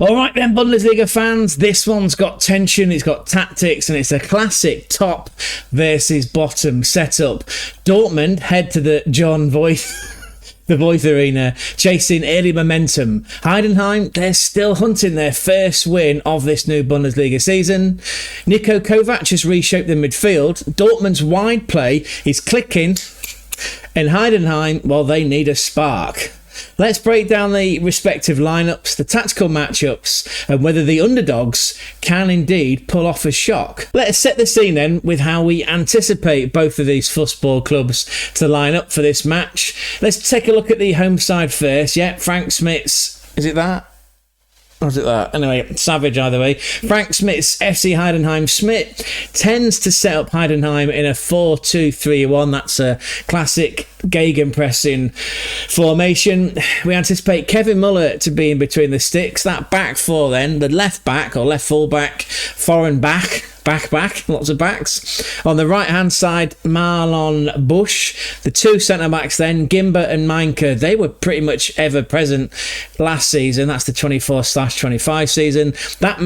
All right then, Bundesliga fans, this one's got tension, it's got tactics, and it's a classic top versus bottom setup. Dortmund head to the the Voith Arena, chasing early momentum. Heidenheim, they're still hunting their first win of this new Bundesliga season. Niko Kovac has reshaped the midfield. Dortmund's wide play is clicking, and Heidenheim, well, they need a spark. Let's break down the respective lineups, the tactical matchups, and whether the underdogs can indeed pull off a shock. Let's set the scene then with how we anticipate both of these football clubs to line up for this match. Let's take a look at the home side first. Yeah, Frank Smith's, is it that? Or is it that? Anyway, savage either way. Frank Smith's FC Heidenheim. Smith tends to set up Heidenheim in a 4-2-3-1. That's a classic gegenpressing formation. We anticipate Kevin Muller to be in between the sticks. That back four then, the left back or left full back, foreign back, lots of backs. On the right hand side, Marlon Bush. The two centre backs then, Gimber and Meinke. They were pretty much ever present last season. That's the 24/25 season. That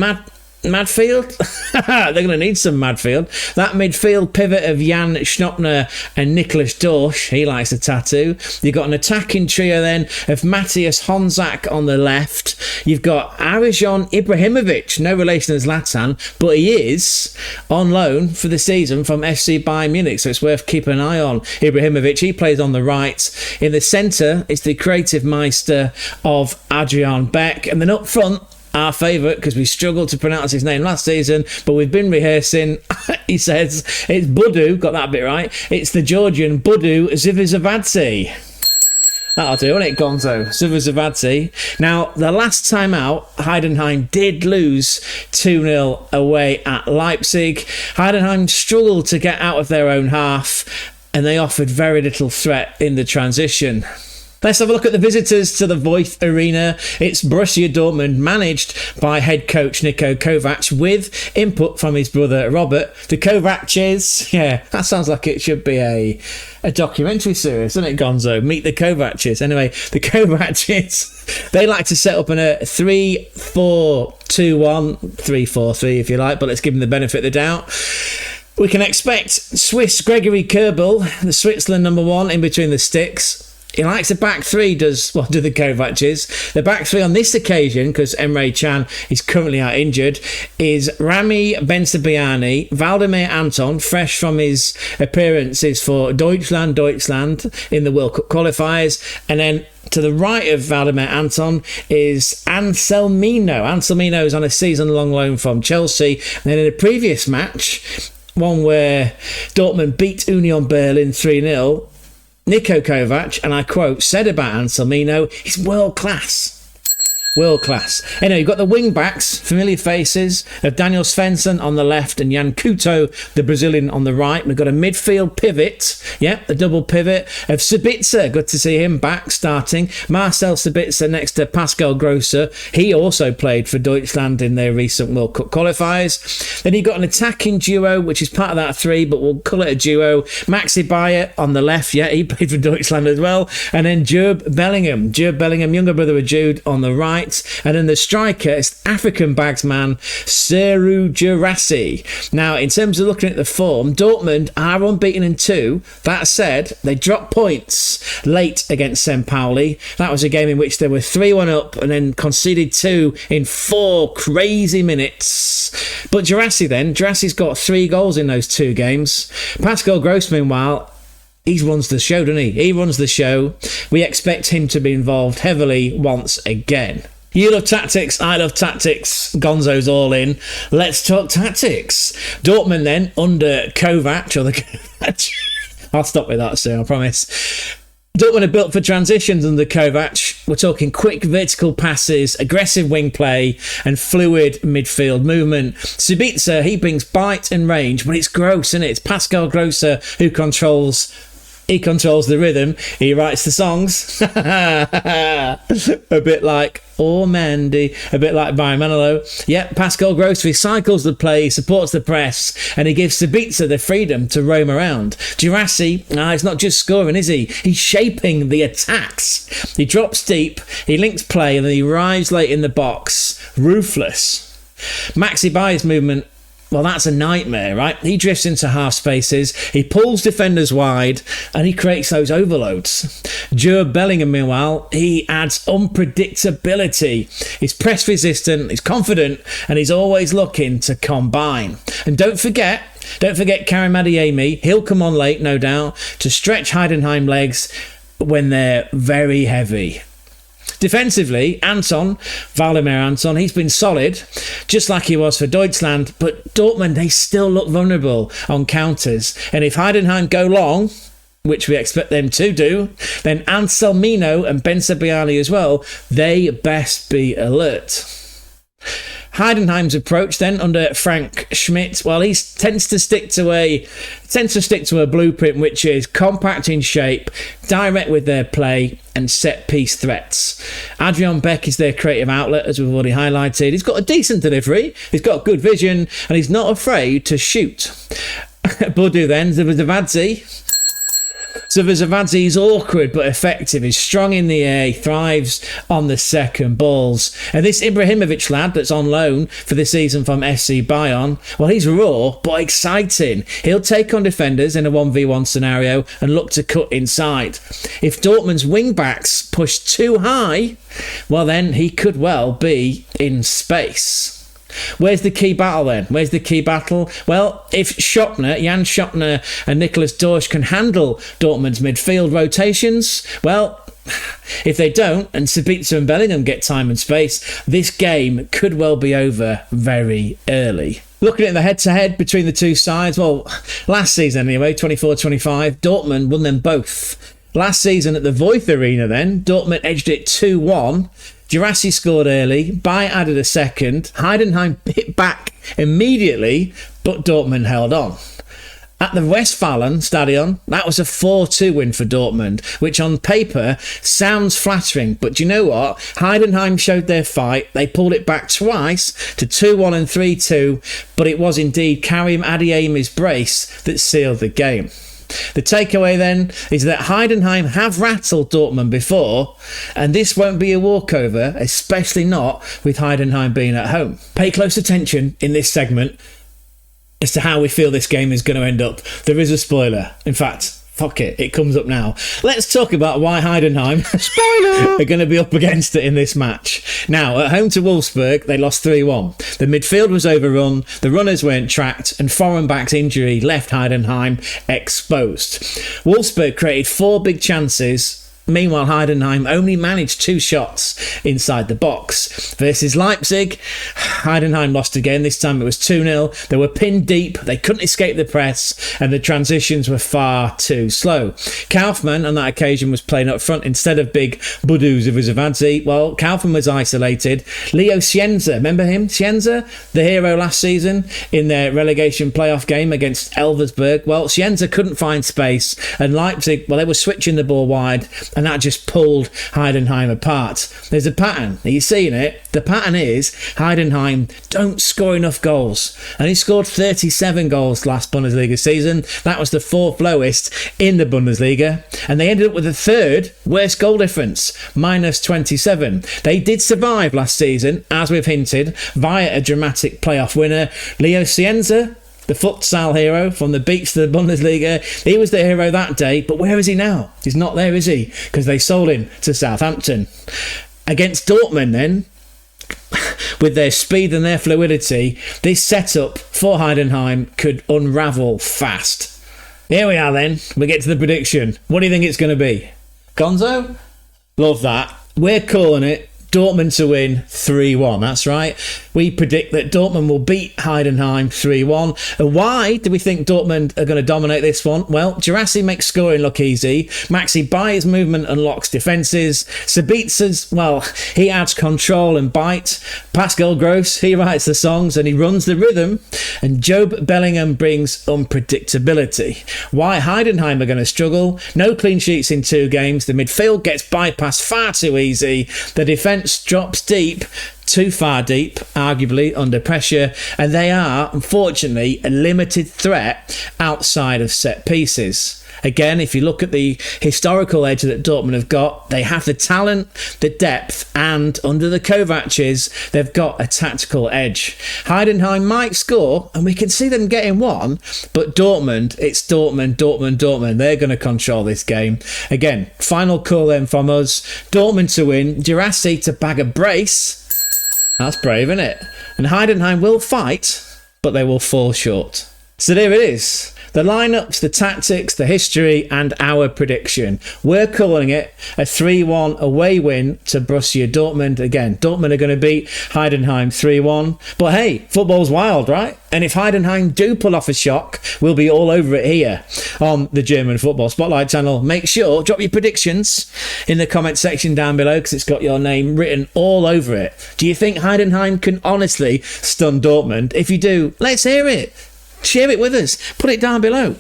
Madfield? They're going to need some Madfield. That midfield pivot of Jan Schnoppner and Nicholas Dorsch. He likes a tattoo. You've got an attacking trio then of Matthias Honzak on the left. You've got Arjan Ibrahimovic, no relation to Zlatan, but he is on loan for the season from FC Bayern Munich, so it's worth keeping an eye on. Ibrahimovic, he plays on the right. In the centre, it's the creative meister of Adrian Beck. And then up front, our favourite, because we struggled to pronounce his name last season, but we've been rehearsing. He says it's Budu, got that bit right. It's the Georgian Budu Zivzivadze. That'll do, won't it, Gonzo? Zivzivadze. Now, the last time out, Heidenheim did lose 2-0 away at Leipzig. Heidenheim struggled to get out of their own half, and they offered very little threat in the transition. Let's have a look at the visitors to the Voith Arena. It's Borussia Dortmund, managed by head coach Niko Kovac, with input from his brother Robert. The Kovacs, yeah, that sounds like it should be a documentary series, doesn't it, Gonzo? Meet the Kovacs. Anyway, the Kovacs, they like to set up in a 3-4-2-1, 3-4-3 if you like, but let's give them the benefit of the doubt. We can expect Swiss Gregory Kerbel, the Switzerland number one, in between the sticks. He likes a back three, do the Kovacs. The back three on this occasion, because Emre Can is currently out injured, is Rami Bensebaini, Valdemar Anton, fresh from his appearances for Deutschland in the World Cup qualifiers, and then to the right of Valdemar Anton is Anselmino. Anselmino is on a season-long loan from Chelsea. And then in a previous match, one where Dortmund beat Union Berlin 3-0, Niko Kovac, and I quote, said about Anselmino, he's world class. World class. Anyway, you've got the wing backs, familiar faces of Daniel Svensson on the left and Jan Couto, the Brazilian, on the right. We've got a midfield pivot, the double pivot of Sabitzer. Good to see him back starting. Marcel Sabitzer next to Pascal Gros. He also played for Deutschland in their recent World Cup qualifiers. Then you've got an attacking duo, which is part of that three, but we'll call it a duo. Maxi Beier on the left, he played for Deutschland as well. And then Jude Bellingham, younger brother of Jude, on the right. And then the striker is African bagsman Serhou Guirassy. Now, in terms of looking at the form, Dortmund are unbeaten in 2. That said, they dropped points late against St. Pauli. That was a game in which they were 3-1 up and then conceded 2 in 4 crazy minutes. But Guirassy's got 3 goals in those 2 games. Pascal Gros, meanwhile, he runs the show, doesn't he? He runs the show. We expect him to be involved heavily once again. You love tactics, I love tactics. Gonzo's all in. Let's talk tactics. Dortmund then, under Kovac, or the Kovac. I'll stop with that soon, I promise. Dortmund are built for transitions under Kovac. We're talking quick vertical passes, aggressive wing play, and fluid midfield movement. Sabitzer, he brings bite and range, but it's Gros, isn't it? It's Pascal Gros who controls He controls the rhythm. He writes the songs. A bit like Mandy. A bit like Beier Manilow. Yep, Pascal Gros recycles the play, supports the press, and he gives Zivzivadze the freedom to roam around. Guirassy, he's not just scoring, is he? He's shaping the attacks. He drops deep, he links play, and then he arrives late in the box. Ruthless. Maxi Beier's movement, well, that's a nightmare, right? He drifts into half spaces, he pulls defenders wide, and he creates those overloads. Bellingham, meanwhile, he adds unpredictability. He's press resistant, he's confident, and he's always looking to combine. And don't forget Karim Adeyemi. He'll come on late, no doubt, to stretch Heidenheim legs when they're very heavy. Defensively, Vladimir Anton, he's been solid, just like he was for Deutschland, but Dortmund, they still look vulnerable on counters. And if Heidenheim go long, which we expect them to do, then Anselmino and Bensebaini as well, they best be alert. Heidenheim's approach then under Frank Schmidt, well, he tends to stick to a blueprint which is compact in shape, direct with their play, and set piece threats. Adrian Beck is their creative outlet, as we've already highlighted. He's got a decent delivery, he's got good vision, and he's not afraid to shoot. Budu then, Zivzivadze is awkward but effective. He's strong in the air. He thrives on the second balls. And this Ibrahimovic lad that's on loan for the season from FC Bayern, well, he's raw but exciting. He'll take on defenders in a 1v1 scenario and look to cut inside. If Dortmund's wing-backs push too high, well, then he could well be in space. Where's the key battle then? Well, if Jan Schopner and Nicholas Dorsch can handle Dortmund's midfield rotations, well, if they don't, and Zivzivadze and Bellingham get time and space, this game could well be over very early. Looking at the head-to-head between the two sides, well, last season anyway, 24-25, Dortmund won them both. Last season at the Voith Arena then, Dortmund edged it 2-1. Guirassy scored early, Beier added a second, Heidenheim hit back immediately, but Dortmund held on. At the Westfalenstadion, that was a 4-2 win for Dortmund, which on paper sounds flattering, but do you know what? Heidenheim showed their fight, they pulled it back twice to 2-1 and 3-2, but it was indeed Karim Adeyemi's brace that sealed the game. The takeaway then is that Heidenheim have rattled Dortmund before, and this won't be a walkover, especially not with Heidenheim being at home. Pay close attention in this segment as to how we feel this game is going to end up. There is a spoiler. In fact, fuck it, it comes up now. Let's talk about why Heidenheim are going to be up against it in this match. Now, at home to Wolfsburg, they lost 3-1. The midfield was overrun, the runners weren't tracked, and Foreign-back's injury left Heidenheim exposed. Wolfsburg created 4 big chances. Meanwhile, Heidenheim only managed 2 shots inside the box. Versus Leipzig, Heidenheim lost again. This time it was 2-0. They were pinned deep, they couldn't escape the press, and the transitions were far too slow. Kaufmann on that occasion was playing up front instead of big Budu Zivzivadze. Well, Kaufmann was isolated. Leo Cienza, remember him? Cienza, the hero last season in their relegation playoff game against Elversberg. Well, Cienza couldn't find space, and Leipzig, well, they were switching the ball wide, and that just pulled Heidenheim apart. There's a pattern. Are you seeing it? The pattern is Heidenheim don't score enough goals. And he scored 37 goals last Bundesliga season. That was the 4th lowest in the Bundesliga. And they ended up with the 3rd worst goal difference, -27. They did survive last season, as we've hinted, via a dramatic playoff winner. Leo Cienza, the futsal hero from the beach to the Bundesliga, he was the hero that day, but where is he now? He's not there, is he? Because they sold him to Southampton. Against Dortmund then, with their speed and their fluidity, this setup for Heidenheim could unravel fast. Here we are then, we get to the prediction. What do you think it's going to be? Gonzo? Love that. We're calling it Dortmund to win 3-1. That's right. We predict that Dortmund will beat Heidenheim 3-1. And why do we think Dortmund are going to dominate this one? Well, Guirassy makes scoring look easy. Maxi Beier's movement unlocks defences. Zivzivadze's, well, he adds control and bite. Pascal Gros, he writes the songs and he runs the rhythm. And Job Bellingham brings unpredictability. Why Heidenheim are going to struggle? No clean sheets in 2 games. The midfield gets bypassed far too easy. The defence drops deep, too far deep, arguably under pressure, and they are, unfortunately, a limited threat outside of set pieces. Again, if you look at the historical edge that Dortmund have got, they have the talent, the depth, and under the Kovacs, they've got a tactical edge. Heidenheim might score, and we can see them getting one, but Dortmund, it's Dortmund. They're going to control this game. Again, final call then from us. Dortmund to win, Guirassy to bag a brace. That's brave, isn't it? And Heidenheim will fight, but they will fall short. So there it is. The lineups, the tactics, the history, and our prediction. We're calling it a 3-1 away win to Borussia Dortmund. Again, Dortmund are going to beat Heidenheim 3-1. But hey, football's wild, right? And if Heidenheim do pull off a shock, we'll be all over it here on the German Football Spotlight channel. Make sure, drop your predictions in the comment section down below because it's got your name written all over it. Do you think Heidenheim can honestly stun Dortmund? If you do, let's hear it. Share it with us. Put it down below.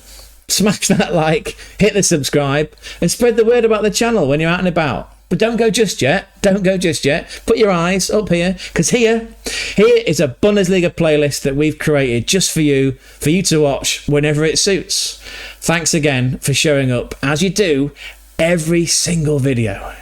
Smash that like, hit the subscribe, and spread the word about the channel when you're out and about. But don't go just yet. Put your eyes up here, because here is a Bundesliga playlist that we've created just for you to watch whenever it suits. Thanks again for showing up, as you do every single video.